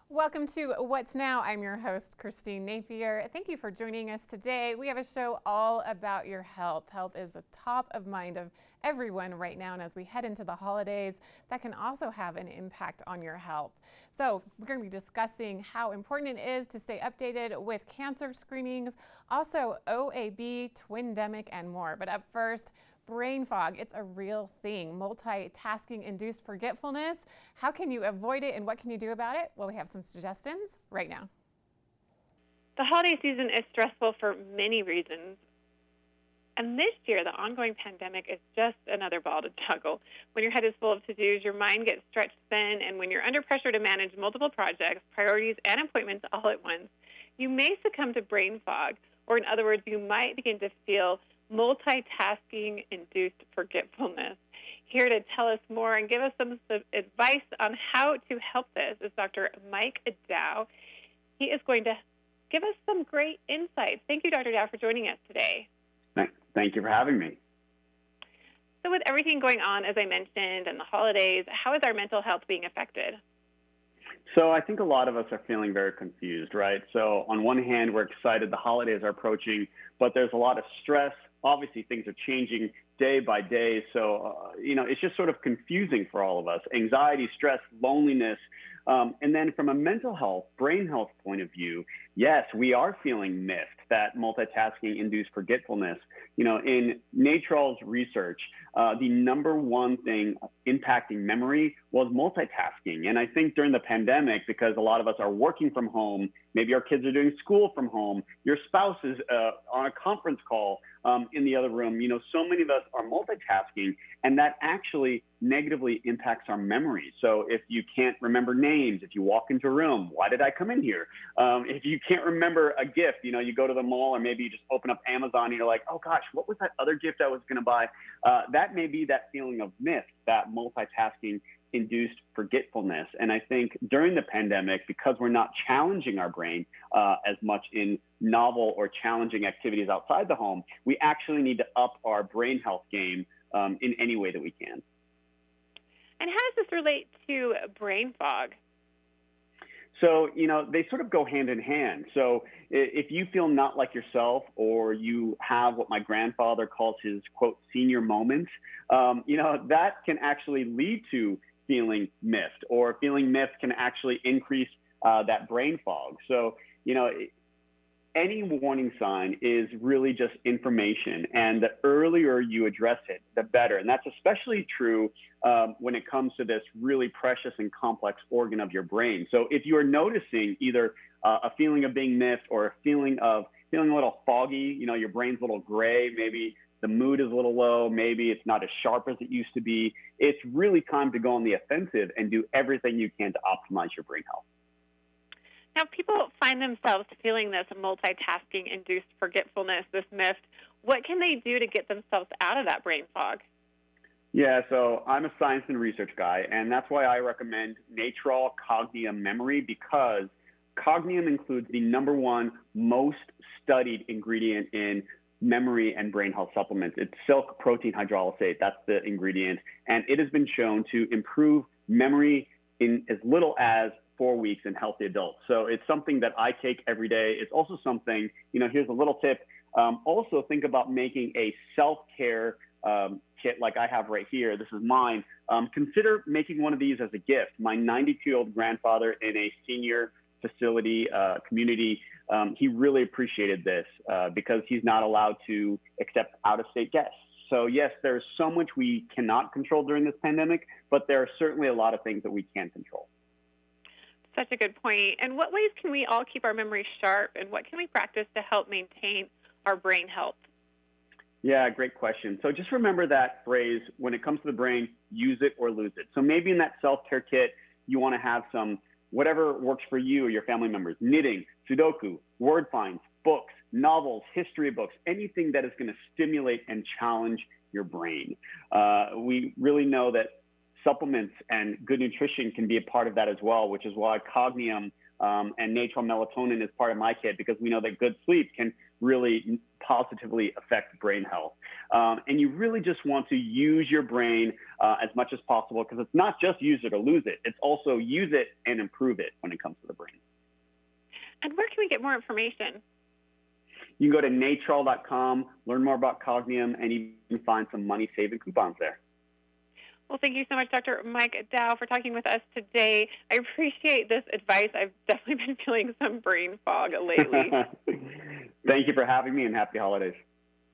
Welcome to What's Now. I'm your host, Christine Napier. Thank you for joining us today. We have a show all about your health. Health is the top of mind of everyone right now, and as we head into the holidays, that can also have an impact on your health. So we're going to be discussing how important it is to stay updated with cancer screenings, also OAB, twindemic, and more. But up first, brain fog. It's a real thing. Multitasking-induced forgetfulness. How can you avoid it and what can you do about it? Well, we have some suggestions right now. The holiday season is stressful for many reasons. And this year, the ongoing pandemic is just another ball to juggle. When your head is full of to-dos, your mind gets stretched thin, and when you're under pressure to manage multiple projects, priorities, and appointments all at once, you may succumb to brain fog, or in other words, you might begin to feel multitasking-induced forgetfulness. Here to tell us more and give us some advice on how to help this is Dr. Mike Dow. He is going to give us some great insights. Thank you, Dr. Dow, for joining us today. Thank you for having me. So with everything going on, as I mentioned, and the holidays, how is our mental health being affected? So I think a lot of us are feeling very confused, right? So on one hand, we're excited the holidays are approaching, but there's a lot of stress. Obviously, things are changing day by day. So, it's just sort of confusing for all of us. Anxiety, stress, loneliness. And then from a mental health, brain health point of view, yes, we are feeling missed, that multitasking-induced forgetfulness. In Natrol's research, the number one thing impacting memory was multitasking. And I think during the pandemic, because a lot of us are working from home, maybe our kids are doing school from home, your spouse is on a conference call in the other room, so many of us are multitasking, and that actually negatively impacts our memory. So if you can't remember names, if you walk into a room, why did I come in here? If you can't remember a gift, you go to the mall or maybe you just open up Amazon and you're like, oh gosh, what was that other gift I was going to buy? That may be that feeling of miss, that multitasking induced forgetfulness. And I think during the pandemic, because we're not challenging our brain as much in novel or challenging activities outside the home, we actually need to up our brain health game in any way that we can. And how does this relate to brain fog? So, they sort of go hand in hand. So if you feel not like yourself, or you have what my grandfather calls his, quote, senior moment, that can actually lead to feeling missed, or feeling missed can actually increase that brain fog. So, any warning sign is really just information, and the earlier you address it, the better. And that's especially true when it comes to this really precious and complex organ of your brain. So if you are noticing either a feeling of being missed, or a feeling a little foggy, your brain's a little gray, maybe the mood is a little low, maybe it's not as sharp as it used to be, it's really time to go on the offensive and do everything you can to optimize your brain health. Now, people find themselves feeling this multitasking-induced forgetfulness, this mist. What can they do to get themselves out of that brain fog? Yeah, so I'm a science and research guy, and that's why I recommend Natrol Cognium Memory, because Cognium includes the number one most studied ingredient in memory and brain health supplements. It's silk protein hydrolysate. That's the ingredient, and it has been shown to improve memory in as little as 4 weeks in healthy adults. So it's something that I take every day. It's also something, here's a little tip. Also think about making a self-care kit like I have right here. This is mine. Consider making one of these as a gift. My 92-year-old grandfather in a senior facility community, he really appreciated this because he's not allowed to accept out-of-state guests. So yes, there's so much we cannot control during this pandemic, but there are certainly a lot of things that we can control. Such a good point. And what ways can we all keep our memory sharp, and what can we practice to help maintain our brain health? Yeah, great question. So just remember that phrase, when it comes to the brain, use it or lose it. So maybe in that self-care kit, you want to have some, whatever works for you or your family members, knitting, Sudoku, word finds, books, novels, history books, anything that is going to stimulate and challenge your brain. We really know that supplements and good nutrition can be a part of that as well, which is why Cognium and Natrol Melatonin is part of my kit, because we know that good sleep can really positively affect brain health. And you really just want to use your brain as much as possible, because it's not just use it or lose it. It's also use it and improve it when it comes to the brain. And where can we get more information? You can go to natrol.com, learn more about Cognium, and you can find some money-saving coupons there. Well, thank you so much, Dr. Mike Dow, for talking with us today. I appreciate this advice. I've definitely been feeling some brain fog lately. Thank you for having me, and happy holidays.